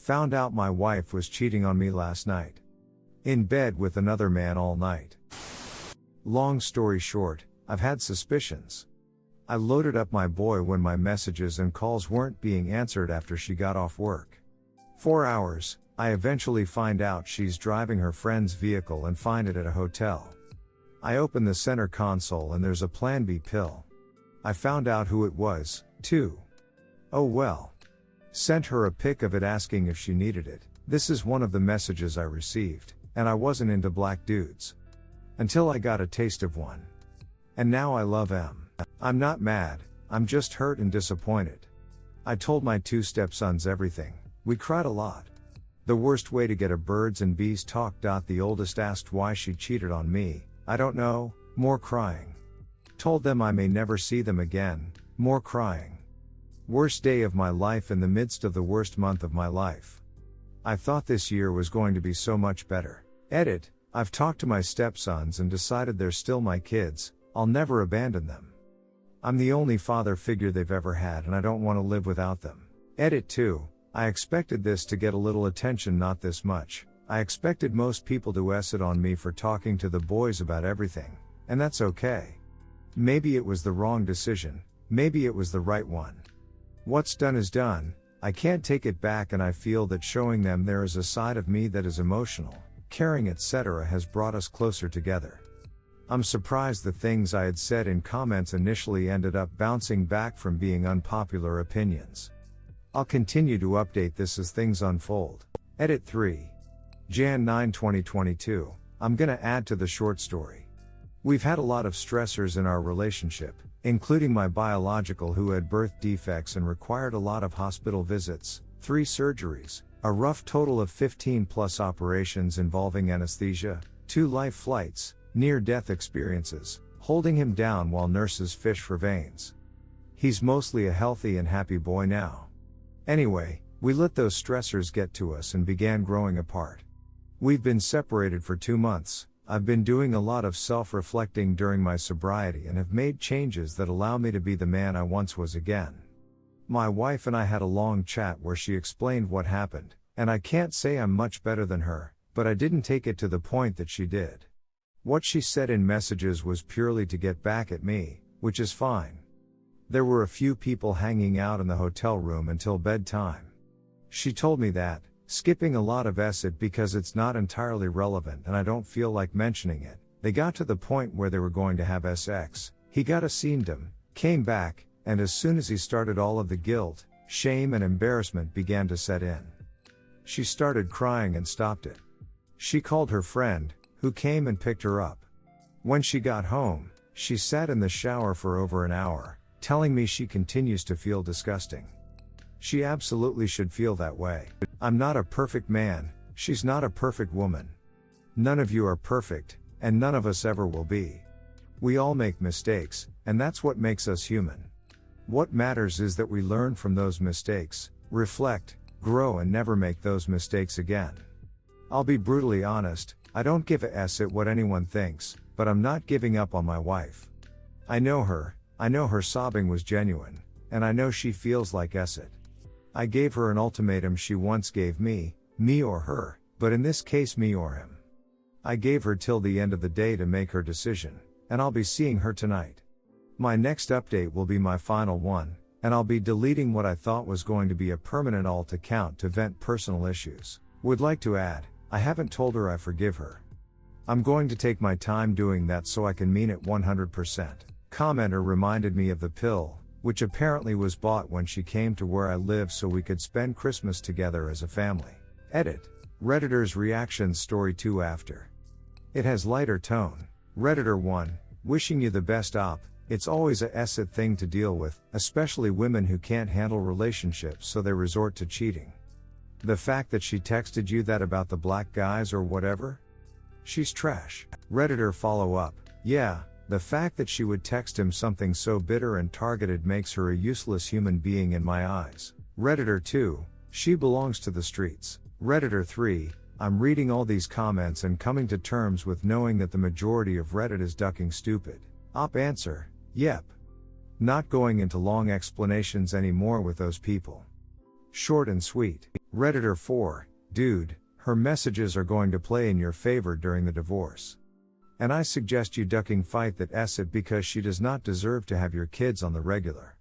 Found out my wife was cheating on me last night. In bed with another man all night. Long story short, I've had suspicions. I loaded up my boy when my messages and calls weren't being answered after she got off work. 4 hours, I eventually find out she's driving her friend's vehicle and find it at a hotel. I open the center console and there's a Plan B pill. I found out who it was, too. Oh well. Sent her a pic of it asking if she needed it. This is one of the messages I received, and I wasn't into black dudes. Until I got a taste of one. And now I love M. I'm not mad, I'm just hurt and disappointed. I told my 2 stepsons everything, we cried a lot. The worst way to get a birds and bees talk. The oldest asked why she cheated on me, I don't know, more crying. Told them I may never see them again, more crying. Worst day of my life in the midst of the worst month of my life. I thought this year was going to be so much better. Edit, I've talked to my stepsons and decided they're still my kids, I'll never abandon them. I'm the only father figure they've ever had and I don't want to live without them. Edit 2, I expected this to get a little attention, not this much. I expected most people to it on me for talking to the boys about everything, and that's okay. Maybe it was the wrong decision, maybe it was the right one. What's done is done, I can't take it back, and I feel that showing them there is a side of me that is emotional, caring, etc. has brought us closer together. I'm surprised the things I had said in comments initially ended up bouncing back from being unpopular opinions. I'll continue to update this as things unfold. Edit 3. Jan 9, 2022. I'm gonna add to the short story. We've had a lot of stressors in our relationship, including my biological, who had birth defects and required a lot of hospital visits, 3 surgeries, a rough total of 15 plus operations involving anesthesia, 2 life flights, near-death experiences, holding him down while nurses fish for veins. He's mostly a healthy and happy boy now. Anyway, we let those stressors get to us and began growing apart. We've been separated for 2 months. I've been doing a lot of self-reflecting during my sobriety and have made changes that allow me to be the man I once was again. My wife and I had a long chat where she explained what happened, and I can't say I'm much better than her, but I didn't take it to the point that she did. What she said in messages was purely to get back at me, which is fine. There were a few people hanging out in the hotel room until bedtime. She told me that, skipping a lot of it because it's not entirely relevant and I don't feel like mentioning it, they got to the point where they were going to have sex. He got a seedom, came back, and as soon as he started, all of the guilt, shame and embarrassment began to set in. She started crying and stopped it. She called her friend, who came and picked her up. When she got home, she sat in the shower for over an hour, telling me she continues to feel disgusting. She absolutely should feel that way. I'm not a perfect man, she's not a perfect woman. None of you are perfect, and none of us ever will be. We all make mistakes, and that's what makes us human. What matters is that we learn from those mistakes, reflect, grow, and never make those mistakes again. I'll be brutally honest, I don't give a at what anyone thinks, but I'm not giving up on my wife. I know her sobbing was genuine, and I know she feels like it. I gave her an ultimatum she once gave me or her, but in this case me or him. I gave her till the end of the day to make her decision, and I'll be seeing her tonight. My next update will be my final one, and I'll be deleting what I thought was going to be a permanent alt account to vent personal issues. Would like to add, I haven't told her I forgive her. I'm going to take my time doing that so I can mean it 100%. Commenter reminded me of the pill, which apparently was bought when she came to where I live so we could spend Christmas together as a family. Edit. Redditor's reaction story 2 after. It has lighter tone. Redditor 1, wishing you the best op. It's always a thing to deal with, especially women who can't handle relationships so they resort to cheating. The fact that she texted you that about the black guys or whatever? She's trash. Redditor follow up. Yeah. The fact that she would text him something so bitter and targeted makes her a useless human being in my eyes. Redditor 2, she belongs to the streets. Redditor 3, I'm reading all these comments and coming to terms with knowing that the majority of Reddit is ducking stupid. Op answer, yep. Not going into long explanations anymore with those people. Short and sweet. Redditor 4, dude, her messages are going to play in your favor during the divorce. And I suggest you ducking fight that it because she does not deserve to have your kids on the regular.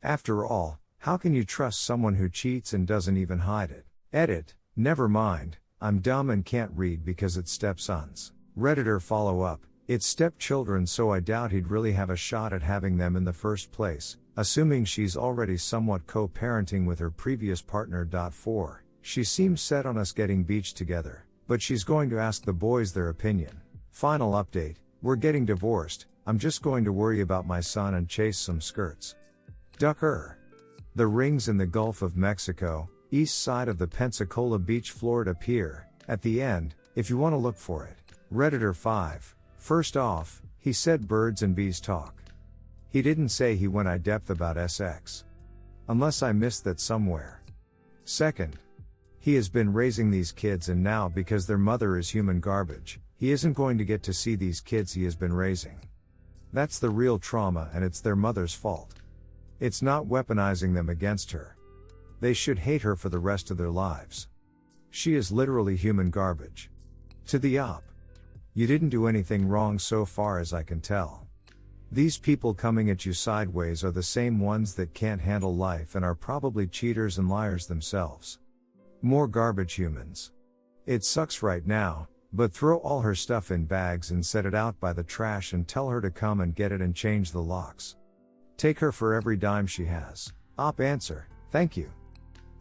After all, how can you trust someone who cheats and doesn't even hide it? Edit, never mind, I'm dumb and can't read because it's stepsons. Redditor follow up, it's stepchildren, so I doubt he'd really have a shot at having them in the first place, assuming she's already somewhat co-parenting with her previous partner. 4. She seems set on us getting beached together, but she's going to ask the boys their opinion. Final update, we're getting divorced, I'm just going to worry about my son and chase some skirts. Ducker. The rings in the Gulf of Mexico, east side of the Pensacola Beach, Florida pier, at the end, if you want to look for it. Redditor 5. First off, he said birds and bees talk. He didn't say he went in depth about SX. Unless I missed that somewhere. Second, he has been raising these kids, and now because their mother is human garbage, he isn't going to get to see these kids he has been raising. That's the real trauma, and it's their mother's fault. It's not weaponizing them against her. They should hate her for the rest of their lives. She is literally human garbage. To the op. You didn't do anything wrong so far as I can tell. These people coming at you sideways are the same ones that can't handle life and are probably cheaters and liars themselves. More garbage humans. It sucks right now, but throw all her stuff in bags and set it out by the trash and tell her to come and get it and change the locks. Take her for every dime she has. Op answer, thank you.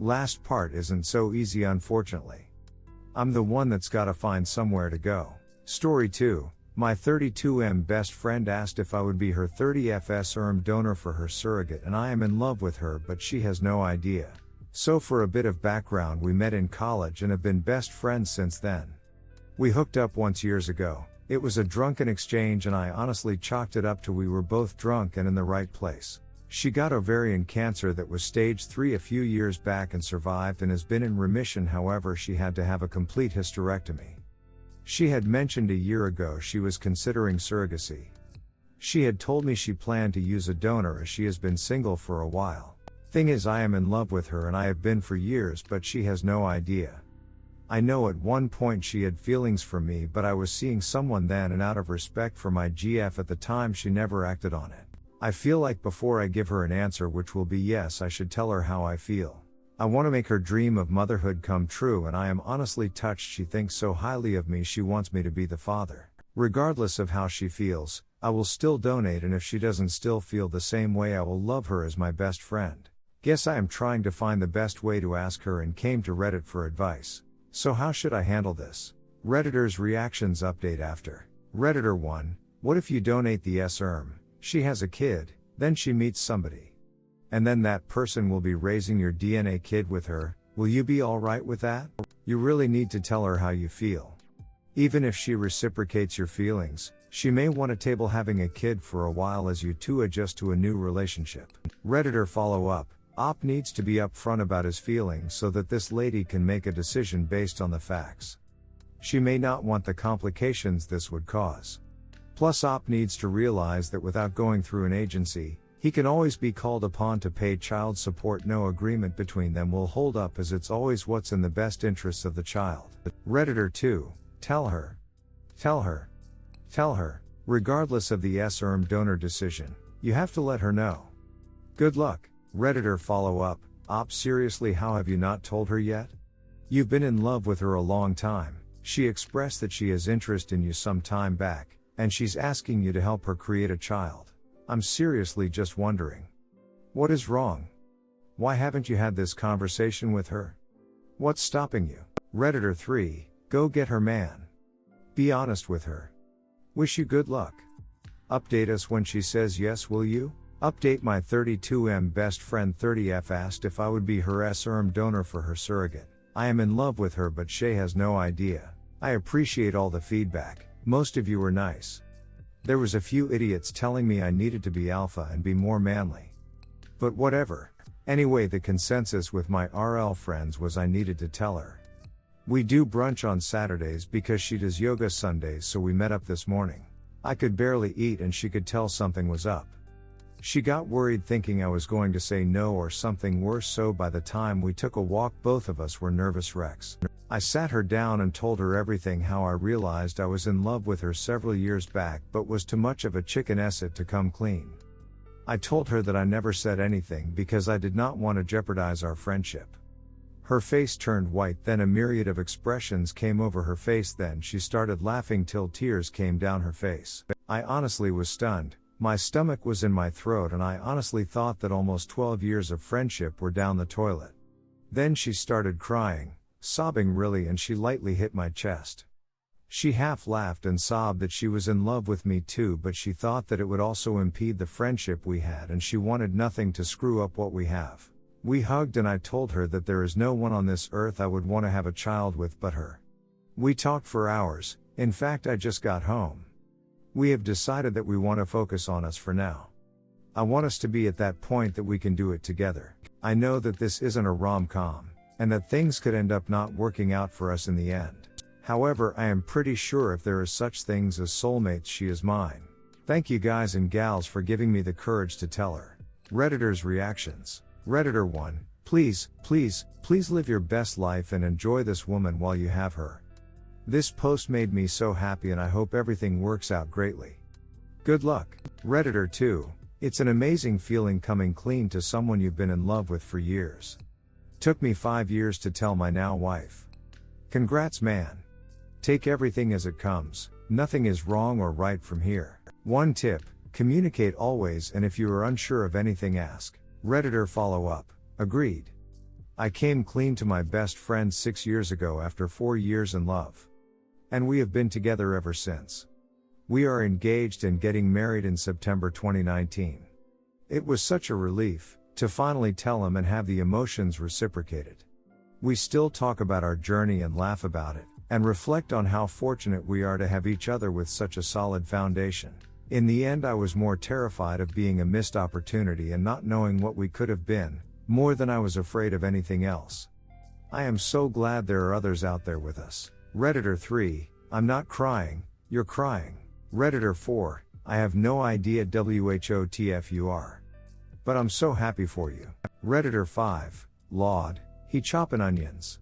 Last part isn't so easy, unfortunately. I'm the one that's gotta find somewhere to go. Story 2, my 32M best friend asked if I would be her 30F donor for her surrogate, and I am in love with her, but she has no idea. So for a bit of background, we met in college and have been best friends since then. We hooked up once years ago. It was a drunken exchange, and I honestly chalked it up to we were both drunk and in the right place. She got ovarian cancer that was stage 3 a few years back and survived and has been in remission. However, she had to have a complete hysterectomy. She had mentioned a year ago she was considering surrogacy. She had told me she planned to use a donor as she has been single for a while. Thing is, I am in love with her and I have been for years, but she has no idea. I know at one point she had feelings for me, but I was seeing someone then, and out of respect for my GF at the time she never acted on it. I feel like before I give her an answer, which will be yes, I should tell her how I feel. I want to make her dream of motherhood come true, and I am honestly touched she thinks so highly of me she wants me to be the father. Regardless of how she feels, I will still donate, and if she doesn't still feel the same way, I will love her as my best friend. Guess I am trying to find the best way to ask her and came to Reddit for advice. So how should I handle this? Redditor's reactions update after. Redditor 1, what if you donate the SERM, she has a kid, then she meets somebody. And then that person will be raising your DNA kid with her, will you be alright with that? You really need to tell her how you feel. Even if she reciprocates your feelings, she may want to table having a kid for a while as you two adjust to a new relationship. Redditor follow up, Op needs to be upfront about his feelings so that this lady can make a decision based on the facts. She may not want the complications this would cause. Plus, Op needs to realize that without going through an agency, he can always be called upon to pay child support. No agreement between them will hold up, as it's always what's in the best interests of the child. Redditor 2, tell her. Regardless of the SERM donor decision, you have to let her know. Good luck. Redditor follow up, Op, seriously, how have you not told her yet? You've been in love with her a long time. She expressed that she has interest in you some time back, and she's asking you to help her create a child. I'm seriously just wondering. What is wrong? Why haven't you had this conversation with her? What's stopping you? Redditor 3, go get her, man. Be honest with her. Wish you good luck. Update us when she says yes, will you? Update, my 32M best friend 30F asked if I would be her SERM donor for her surrogate. I am in love with her, but Shay has no idea. I appreciate all the feedback, most of you were nice. There was a few idiots telling me I needed to be alpha and be more manly. But whatever. Anyway, the consensus with my RL friends was I needed to tell her. We do brunch on Saturdays because she does yoga Sundays, so we met up this morning. I could barely eat and she could tell something was up. She got worried thinking I was going to say no or something worse, so by the time we took a walk both of us were nervous wrecks. I sat her down and told her everything, how I realized I was in love with her several years back but was too much of a chicken asset to come clean. I told her that I never said anything because I did not want to jeopardize our friendship. Her face turned white, then a myriad of expressions came over her face, then she started laughing till tears came down her face. I honestly was stunned. My stomach was in my throat and I honestly thought that almost 12 years of friendship were down the toilet. Then she started crying, sobbing really, and she lightly hit my chest. She half laughed and sobbed that she was in love with me too, but she thought that it would also impede the friendship we had and she wanted nothing to screw up what we have. We hugged and I told her that there is no one on this earth I would want to have a child with but her. We talked for hours. In fact, I just got home. We have decided that we want to focus on us for now. I want us to be at that point that we can do it together. I know that this isn't a rom-com, and that things could end up not working out for us in the end. However, I am pretty sure if there is such things as soulmates, she is mine. Thank you guys and gals for giving me the courage to tell her. Redditors' reactions. Redditor 1, please live your best life and enjoy this woman while you have her. This post made me so happy and I hope everything works out greatly. Good luck. Redditor 2, it's an amazing feeling coming clean to someone you've been in love with for years. Took me 5 years to tell my now wife. Congrats, man. Take everything as it comes, nothing is wrong or right from here. One tip, communicate always, and if you are unsure of anything, ask. Redditor follow up, agreed. I came clean to my best friend 6 years ago after 4 years in love. And we have been together ever since. We are engaged and getting married in September 2019. It was such a relief to finally tell him and have the emotions reciprocated. We still talk about our journey and laugh about it, and reflect on how fortunate we are to have each other with such a solid foundation. In the end, I was more terrified of being a missed opportunity and not knowing what we could have been, more than I was afraid of anything else. I am so glad there are others out there with us. Redditor 3, I'm not crying, you're crying. Redditor 4, I have no idea WHOTFUR. But I'm so happy for you. Redditor 5, Laud, he choppin' onions.